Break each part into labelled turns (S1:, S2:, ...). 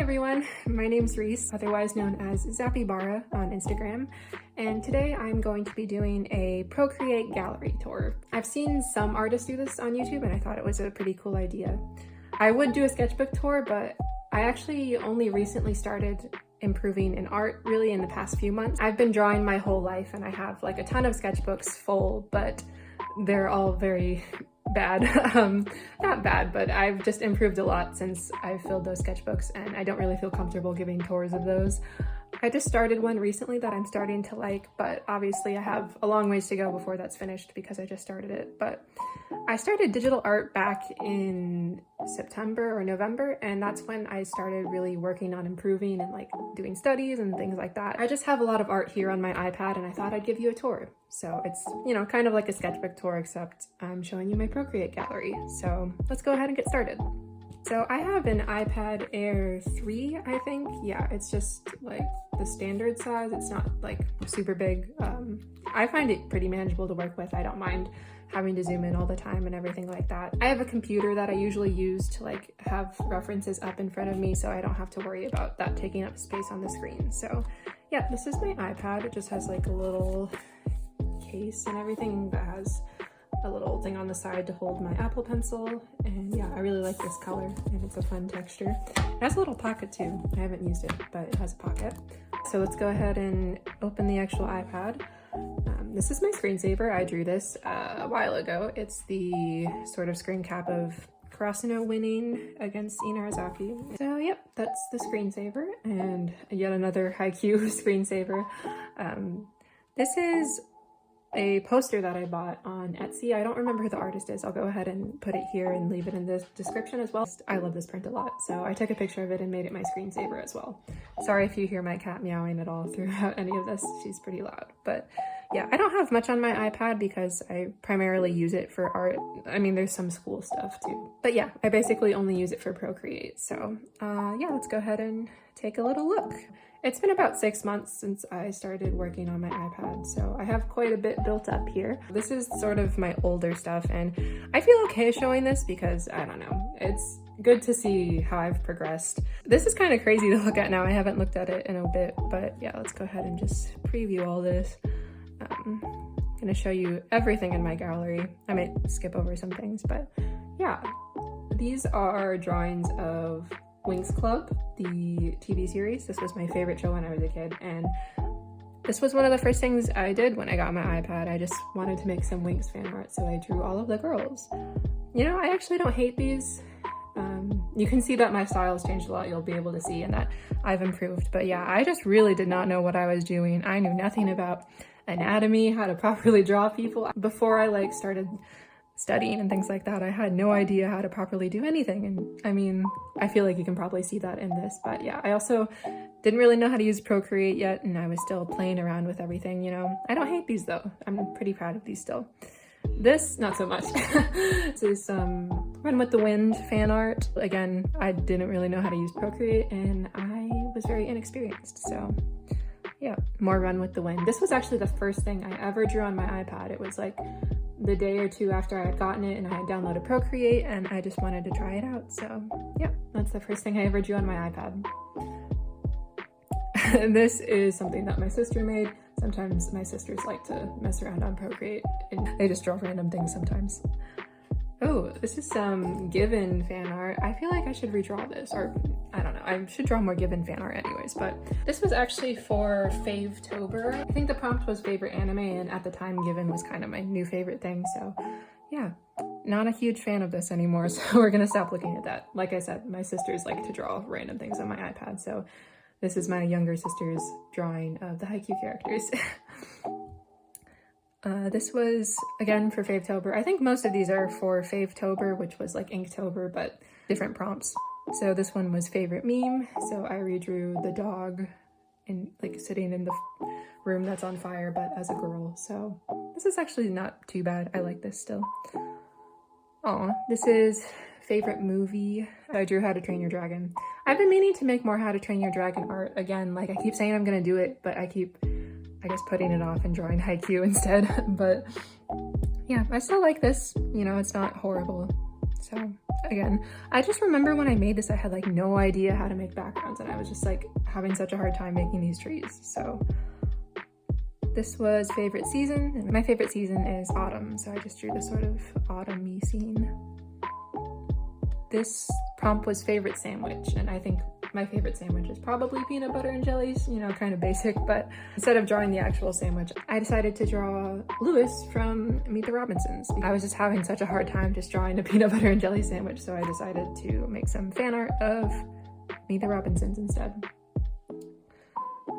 S1: everyone, my name's Reese, otherwise known as Zappybara on Instagram, and today I'm going to be doing a Procreate gallery tour. I've seen some artists do this on YouTube and I thought it was a pretty cool idea. I would do a sketchbook tour, but I actually only recently started improving in art really in the past few months. I've been drawing my whole life and I have like a ton of sketchbooks full, but they're all very bad. Not bad, but I've just improved a lot since I've filled those sketchbooks and I don't really feel comfortable giving tours of those. I just started one recently that I'm starting to like, but obviously I have a long ways to go before that's finished because I just started it. But I started digital art back in September or November, and that's when I started really working on improving and like doing studies and things like that. I just have a lot of art here on my iPad and I thought I'd give you a tour. So it's, you know, kind of like a sketchbook tour, except I'm showing you my Procreate gallery. So let's go ahead and get started. So I have an iPad Air 3, I think. Yeah, it's just like the standard size. It's not like super big. I find it pretty manageable to work with. I don't mind having to zoom in all the time and everything like that. I have a computer that I usually use to like have references up in front of me so I don't have to worry about that taking up space on the screen. So yeah, this is my iPad. It just has like a little case and everything that has a little thing on the side to hold my Apple Pencil, and yeah, I really like this color and it's a fun texture. It has a little pocket too. I haven't used it, but it has a pocket. So let's go ahead and open the actual iPad. This is my screensaver. I drew this a while ago. It's the sort of screen cap of Karasuno winning against Inarizaki. So yep, that's the screensaver, and yet another Haikyuu screensaver. This is a poster that I bought on Etsy. I don't remember who the artist is. I'll go ahead and put it here and leave it in the description as well. I love this print a lot, so I took a picture of it and made it my screensaver as well. Sorry if you hear my cat meowing at all throughout any of this. She's pretty loud. But yeah, I don't have much on my iPad because I primarily use it for art. I mean, there's some school stuff too. But yeah, I basically only use it for Procreate. So yeah, let's go ahead and take a little look. It's been about 6 months since I started working on my iPad, so I have quite a bit built up here. This is sort of my older stuff, and I feel okay showing this because, I don't know, it's good to see how I've progressed. This is kind of crazy to look at now. I haven't looked at it in a bit, but yeah, let's go ahead and just preview all this. I'm gonna show you everything in my gallery. I might skip over some things, but yeah. These are drawings of Winx Club, the TV series. This was my favorite show when I was a kid, and this was one of the first things I did when I got my iPad. I just wanted to make some Winx fan art, so I drew all of the girls. You know, I actually don't hate these. You can see that my style has changed a lot. You'll be able to see and that I've improved, but yeah, I just really did not know what I was doing. I knew nothing about anatomy, how to properly draw people. Before I like started studying and things like that, I had no idea how to properly do anything. And I mean, I feel like you can probably see that in this, but yeah, I also didn't really know how to use Procreate yet, and I was still playing around with everything, you know. I don't hate these though. I'm pretty proud of these still. This, not so much. This is some Run with the Wind fan art. Again, I didn't really know how to use Procreate and I was very inexperienced, so yeah, more Run with the Wind. This was actually the first thing I ever drew on my iPad. It was like the day or two after I had gotten it and I had downloaded Procreate and I just wanted to try it out. So yeah, that's the first thing I ever drew on my iPad. And this is something that my sister made. Sometimes my sisters like to mess around on Procreate and they just draw random things sometimes. Oh, this is some Given fan art. I feel like I should redraw this, or I don't know, I should draw more Given fan art anyways, but this was actually for Favetober. I think the prompt was favorite anime, and at the time Given was kind of my new favorite thing, so yeah. Not a huge fan of this anymore, so we're gonna stop looking at that. Like I said, my sisters like to draw random things on my iPad, so this is my younger sister's drawing of the Haikyuu characters. This was, again, for Favetober. I think most of these are for Favetober, which was like Inktober, but different prompts. So this one was favorite meme, so I redrew the dog in like sitting in the room that's on fire, but as a girl. So this is actually not too bad. I like this still. Aw, this is favorite movie. I drew How to Train Your Dragon. I've been meaning to make more How to Train Your Dragon art. Again, like I keep saying I'm gonna do it, but I keep, I guess, putting it off and drawing Haikyuu instead. But yeah, I still like this. You know, it's not horrible. So again. I just remember when I made this, I had like no idea how to make backgrounds, and I was just like having such a hard time making these trees. So this was favorite season, and my favorite season is autumn, so I just drew this sort of autumn-y scene. This prompt was favorite sandwich, and I think my favorite sandwich is probably peanut butter and jellies, you know, kind of basic, but instead of drawing the actual sandwich, I decided to draw Louis from Meet the Robinsons. I was just having such a hard time just drawing a peanut butter and jelly sandwich, so I decided to make some fan art of Meet the Robinsons instead.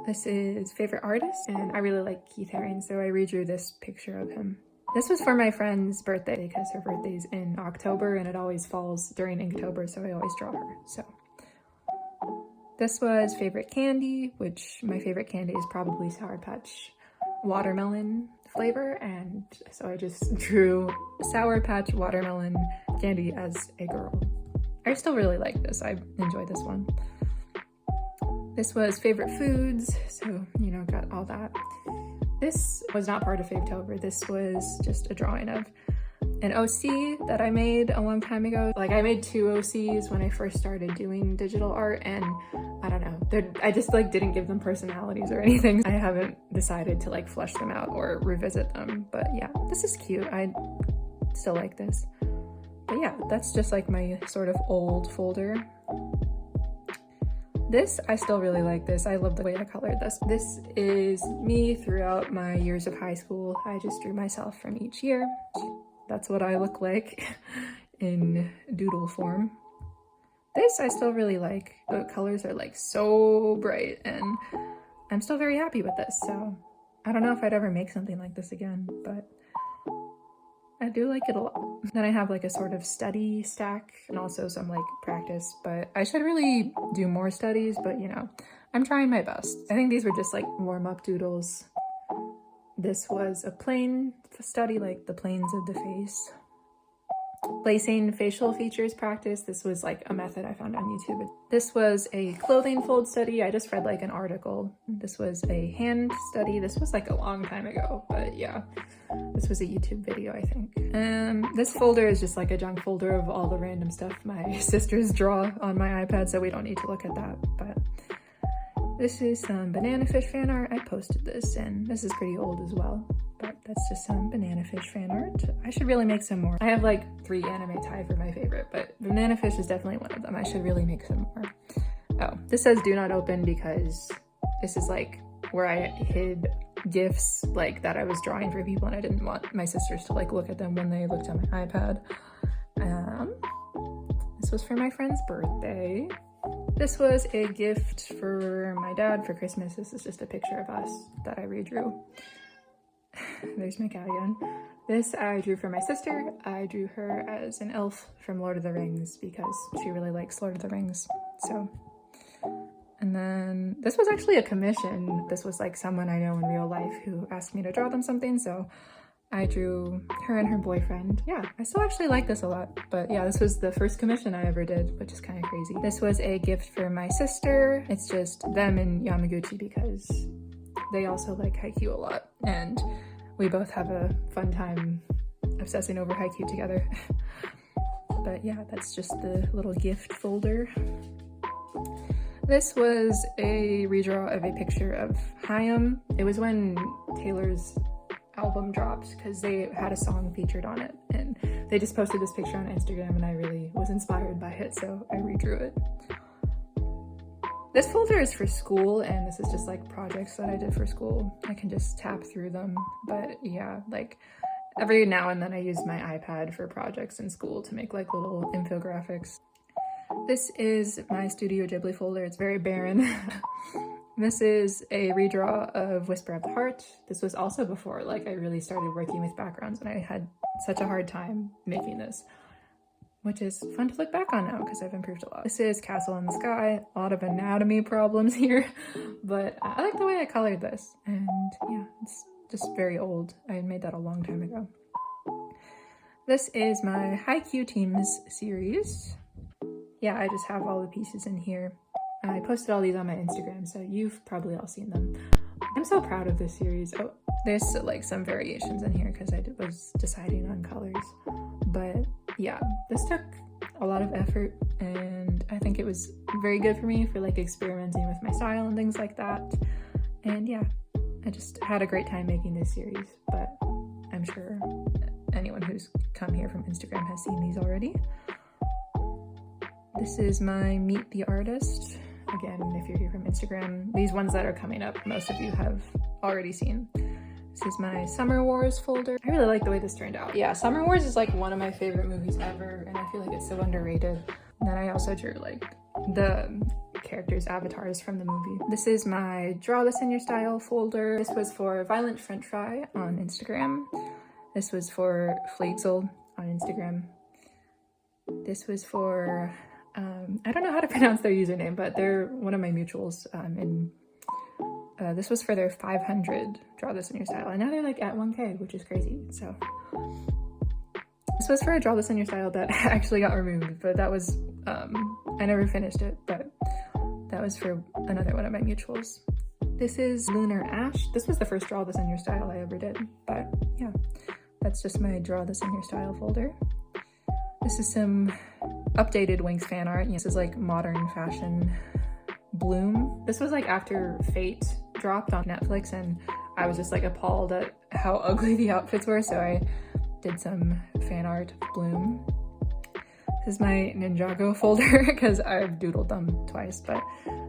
S1: This is favorite artist, and I really like Keith Haring, so I redrew this picture of him. This was for my friend's birthday because her birthday's in October and it always falls during Inktober, so I always draw her. So this was favorite candy, which my favorite candy is probably Sour Patch watermelon flavor, and so I just drew Sour Patch watermelon candy as a girl. I still really like this. I enjoy this one. This was favorite foods, so, you know, got all that. This was not part of Favetober. This was just a drawing of an OC that I made a long time ago. Like, I made 2 OCs when I first started doing digital art, and I don't know, I just like didn't give them personalities or anything. I haven't decided to like flesh them out or revisit them, but yeah, this is cute. I still like this. But yeah, that's just like my sort of old folder. This, I still really like this. I love the way I colored this. This is me throughout my years of high school. I just drew myself from each year. That's what I look like in doodle form. This I still really like. The colors are like so bright, and I'm still very happy with this. So I don't know if I'd ever make something like this again, but I do like it a lot. Then I have like a sort of study stack and also some like practice, but I should really do more studies, but you know, I'm trying my best. I think these were just like warm-up doodles. This was a plane study, like the planes of the face. Placing facial features practice. This was like a method I found on YouTube. This was a clothing fold study. I just read like an article. This was a hand study. This was like a long time ago, but yeah. This was a YouTube video, I think. This folder is just like a junk folder of all the random stuff my sisters draw on my iPad, so we don't need to look at that. But this is some banana fish fan art. I posted this, and this is pretty old as well. But that's just some banana fish fan art. I should really make some more. I have like 3 anime tied for my favorite, but banana fish is definitely one of them. I should really make some more. Oh, this says do not open because this is like where I hid gifs like that I was drawing for people, and I didn't want my sisters to like look at them when they looked at my iPad. This was for my friend's birthday. This was a gift for my dad for Christmas. This is just a picture of us that I redrew. There's my cat again. This I drew for my sister. I drew her as an elf from Lord of the Rings because she really likes Lord of the Rings. So, and then this was actually a commission. This was like someone I know in real life who asked me to draw them something, so I drew her and her boyfriend. Yeah, I still actually like this a lot, but yeah, this was the first commission I ever did, which is kind of crazy. This was a gift for my sister. It's just them and Yamaguchi because they also like haiku a lot, and we both have a fun time obsessing over haiku together. But yeah, that's just the little gift folder. This was a redraw of a picture of Hayam. It was when Taylor's album dropped because they had a song featured on it, and they just posted this picture on Instagram, and I really was inspired by it, so I redrew it. This folder is for school, and this is just like projects that I did for school. I can just tap through them, but yeah, like every now and then I use my iPad for projects in school to make like little infographics. This is my Studio Ghibli folder. It's very barren. This is a redraw of Whisper of the Heart. This was also before like I really started working with backgrounds, and I had such a hard time making this, which is fun to look back on now because I've improved a lot. This is Castle in the Sky. A lot of anatomy problems here, but I like the way I colored this. And yeah, it's just very old. I made that a long time ago. This is my Haikyuu Teams series. Yeah, I just have all the pieces in here. I posted all these on my Instagram, so you've probably all seen them. I'm so proud of this series. Oh, there's like some variations in here because I was deciding on colors. But yeah, this took a lot of effort, and I think it was very good for me for like experimenting with my style and things like that. And yeah, I just had a great time making this series, but I'm sure anyone who's come here from Instagram has seen these already. This is my Meet the Artist. Again, if you're here from Instagram, these ones that are coming up, most of you have already seen. This is my Summer Wars folder. I really like the way this turned out. Yeah, Summer Wars is like one of my favorite movies ever, and I feel like it's so underrated. And then I also drew like the characters' avatars from the movie. This is my Draw This in Your Style folder. This was for Violent French Fry on Instagram. This was for Flazel on Instagram. This was for, I don't know how to pronounce their username, but they're one of my mutuals, this was for their 500 Draw This in Your Style, and now they're like at 1K, which is crazy. So this was for a Draw This in Your Style that actually got removed, but that was, I never finished it, but that was for another one of my mutuals. This is Lunar Ash. This was the first Draw This in Your Style I ever did, but yeah, that's just my Draw This in Your Style folder. This is some updated Winx fan art. This is like modern fashion bloom. This was like after Fate dropped on Netflix, and I was just like appalled at how ugly the outfits were, so I did some fan art of Bloom. This is my Ninjago folder because I've doodled them twice, but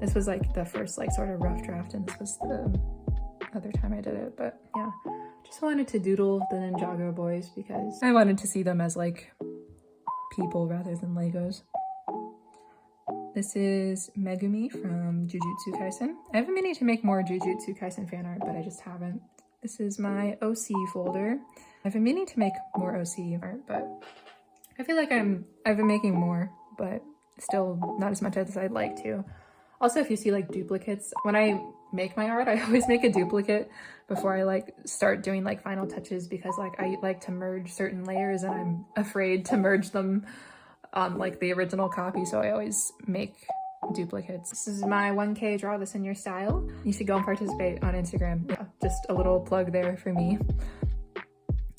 S1: this was like the first like sort of rough draft, and this was the other time I did it. But yeah, just wanted to doodle the Ninjago boys because I wanted to see them as like people rather than Legos. This is Megumi from Jujutsu Kaisen. I've been meaning to make more Jujutsu Kaisen fan art, but I just haven't. This is my OC folder. I've been meaning to make more OC art, but I feel like I've been making more, but still not as much as I'd like to. Also, if you see like duplicates, when I make my art, I always make a duplicate before I like start doing like final touches, because like I like to merge certain layers and I'm afraid to merge them on like the original copy, so I always make duplicates. This is my 1K Draw This in Your Style. You should go and participate on Instagram. Yeah, just a little plug there for me.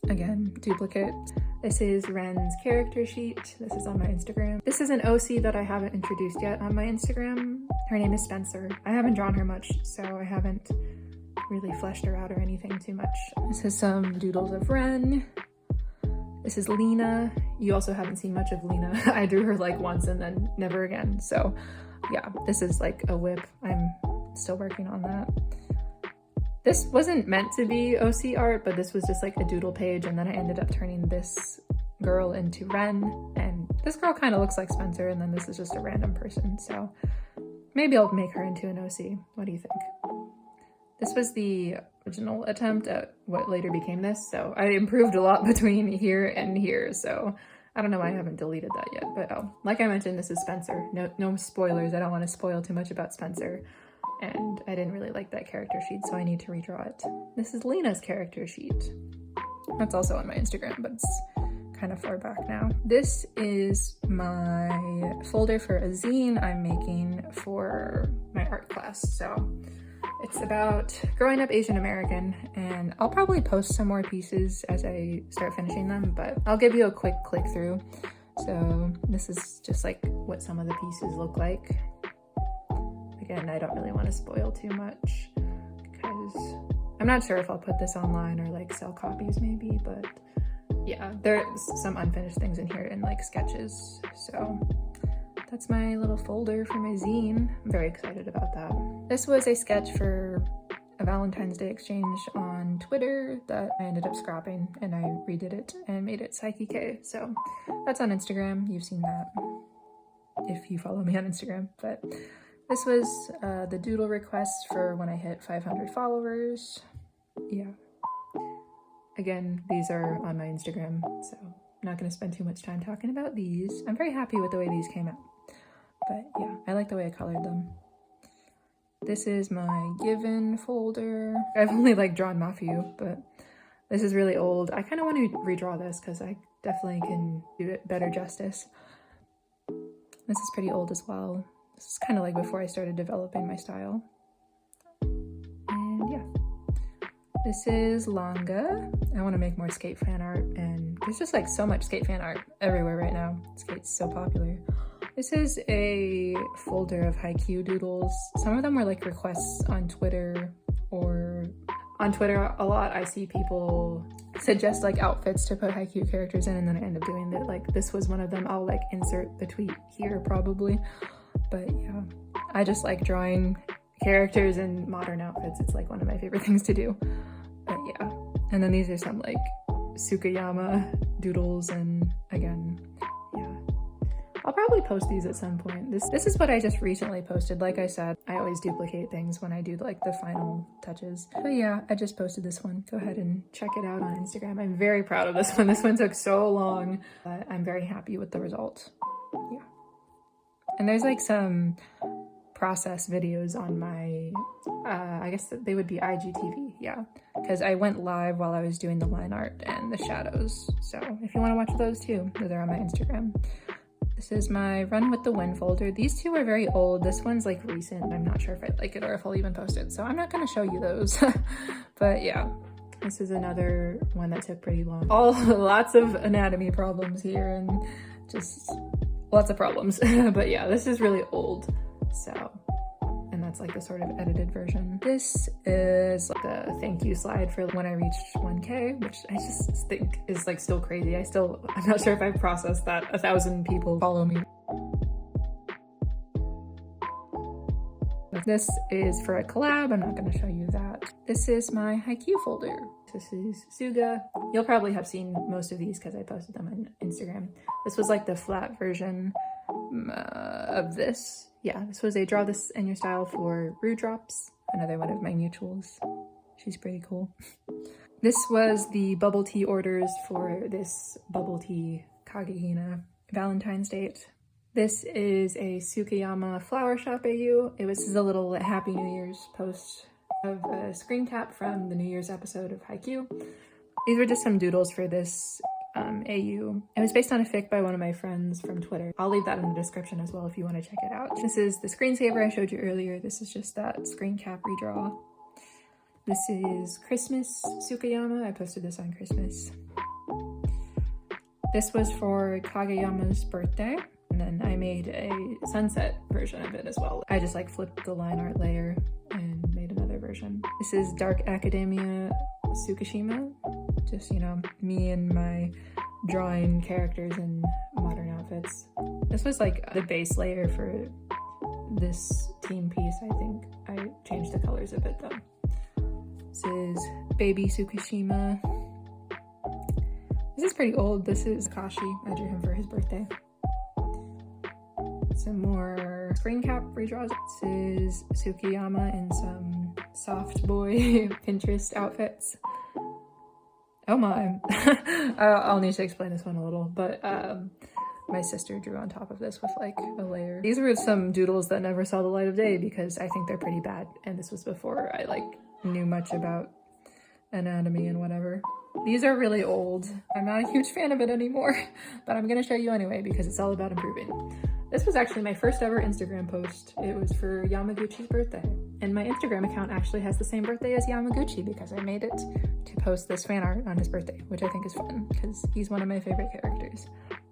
S1: Again, duplicate. This is Ren's character sheet. This is on my Instagram. This is an OC that I haven't introduced yet on my Instagram. Her name is Spencer. I haven't drawn her much, so I haven't really fleshed her out or anything too much. This is some doodles of Ren. This is Lena. You also haven't seen much of Lena. I drew her like once and then never again. So yeah, this is like a whip. I'm still working on that. This wasn't meant to be OC art, but this was just like a doodle page, and then I ended up turning this girl into Ren, and this girl kind of looks like Spencer, and then this is just a random person. So maybe I'll make her into an OC. What do you think? This was the original attempt at what later became this, so I improved a lot between here and here, so I don't know why I haven't deleted that yet. But oh, like I mentioned, this is Spencer. No spoilers. I don't want to spoil too much about Spencer, and I didn't really like that character sheet, so I need to redraw it. This is Lena's character sheet. That's also on my Instagram, but it's kind of far back now. This is my folder for a zine I'm making for my art class. So it's about growing up Asian American, and I'll probably post some more pieces as I start finishing them, but I'll give you a quick click through. So this is just like what some of the pieces look like. Again, I don't really want to spoil too much because I'm not sure if I'll put this online or like sell copies maybe, but yeah, there's some unfinished things in here and like sketches. So that's my little folder for my zine. I'm very excited about that. This was a sketch for a Valentine's Day exchange on Twitter that I ended up scrapping, and I redid it and made it Psyche K. So that's on Instagram. You've seen that if you follow me on Instagram. But this was the doodle request for when I hit 500 followers. Yeah. Again, these are on my Instagram, so I'm not going to spend too much time talking about these. I'm very happy with the way these came out. But yeah, I like the way I colored them. This is my Given folder. I've only like drawn Mafiu, but this is really old. I kind of want to redraw this because I definitely can do it better justice. This is pretty old as well. This is kind of like before I started developing my style. And yeah. This is Langa. I want to make more skate fan art, and there's just like so much skate fan art everywhere right now. Skate's so popular. This is a folder of haiku doodles. Some of them were like requests on Twitter, or on Twitter a lot I see people suggest like outfits to put haiku characters in, and then I end up doing it. Like this was one of them. I'll like insert the tweet here probably. But yeah, I just like drawing characters in modern outfits. It's like one of my favorite things to do. But yeah, and then these are some like Tsukayama doodles, and again, yeah, I'll probably post these at some point. This is what I just recently posted. Like I said, I always duplicate things when I do like the final touches. But yeah, I just posted this one. Go ahead and check it out on Instagram. I'm very proud of this one. This one took so long, but I'm very happy with the result. Yeah. And there's like some process videos on my, I guess they would be IGTV, yeah. Because I went live while I was doing the line art and the shadows. So if you want to watch those too, they're on my Instagram. This is my Run with the Wind folder. These two are very old. This one's like recent. I'm not sure if I like it or if I'll even post it. So I'm not going to show you those. But yeah, this is another one that took pretty long. Lots of anatomy problems here and just lots of problems. But yeah, this is really old. So, and that's like the sort of edited version. This is like the thank you slide for when I reached 1K, which I just think is like still crazy. I'm not sure if I've processed that 1,000 people follow me. This is for a collab. I'm not going to show you that. This is my haiku folder. This is Suga. You'll probably have seen most of these because I posted them on Instagram. This was like the flat version of this. Yeah, this was a draw this in your style for Rue Drops, another one of my mutuals. She's pretty cool. This was the bubble tea orders for this bubble tea Kagehina Valentine's date. This is a Tsukayama flower shop AU. This is a little Happy New Year's post of a screen cap from the New Year's episode of Haikyuu. These were just some doodles for this AU. It was based on a fic by one of my friends from Twitter. I'll leave that in the description as well if you want to check it out. This is the screensaver I showed you earlier. This is just that screen cap redraw. This is Christmas Tsukayama. I posted this on Christmas. This was for Kageyama's birthday, and then I made a sunset version of it as well. I just like flipped the line art layer and made another version. This is Dark Academia Tsukishima. Just, you know, me and my drawing characters in modern outfits. This was like the base layer for this team piece, I think. I changed the colors a bit though. This is Baby Tsukishima. This is pretty old. This is Kashi. I drew him for his birthday. Some more screen cap redraws. This is Tsukiyama in some soft boy Pinterest outfits. Oh my. I'll need to explain this one a little, but my sister drew on top of this with like a layer. These were some doodles that never saw the light of day because I think they're pretty bad, and this was before I like knew much about anatomy and whatever. These are really old. I'm not a huge fan of it anymore, but I'm gonna show you anyway because it's all about improving. This was actually my first ever Instagram post. It was for Yamaguchi's birthday. And my Instagram account actually has the same birthday as Yamaguchi because I made it to post this fan art on his birthday, which I think is fun because he's one of my favorite characters.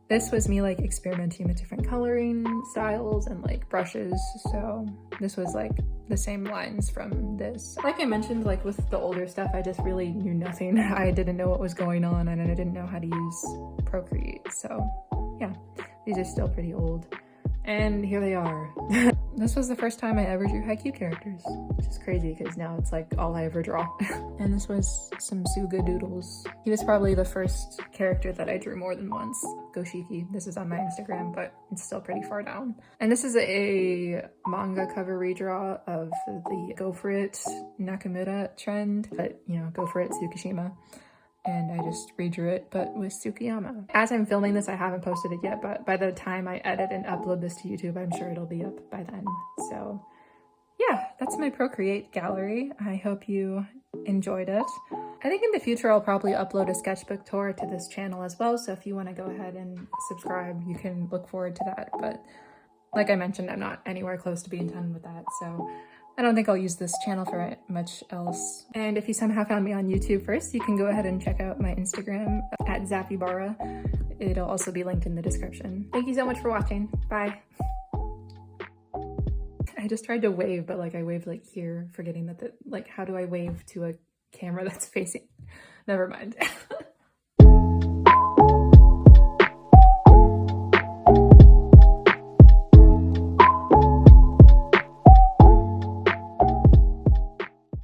S1: This was me like experimenting with different coloring styles and like brushes. So this was like the same lines from this. Like I mentioned, like with the older stuff, I just really knew nothing. I didn't know what was going on and I didn't know how to use Procreate. So yeah, these are still pretty old. And here they are. This was the first time I ever drew haiku characters, which is crazy because now it's like all I ever draw. And this was some Suga doodles. He was probably the first character that I drew more than once. Goshiki. This is on my Instagram, but it's still pretty far down. And this is a manga cover redraw of the Go For It Nakamura trend, but you know, Go For It Tsukishima. And I just redrew it, but with Tsukiyama. As I'm filming this, I haven't posted it yet, but by the time I edit and upload this to YouTube, I'm sure it'll be up by then. So yeah, that's my Procreate gallery. I hope you enjoyed it. I think in the future, I'll probably upload a sketchbook tour to this channel as well. So if you want to go ahead and subscribe, you can look forward to that. But like I mentioned, I'm not anywhere close to being done with that. So I don't think I'll use this channel for much else. And if you somehow found me on YouTube first, you can go ahead and check out my Instagram at zappybara. It'll also be linked in the description. Thank you so much for watching. Bye. I just tried to wave, but like I waved like here, forgetting that how do I wave to a camera that's facing? Never mind.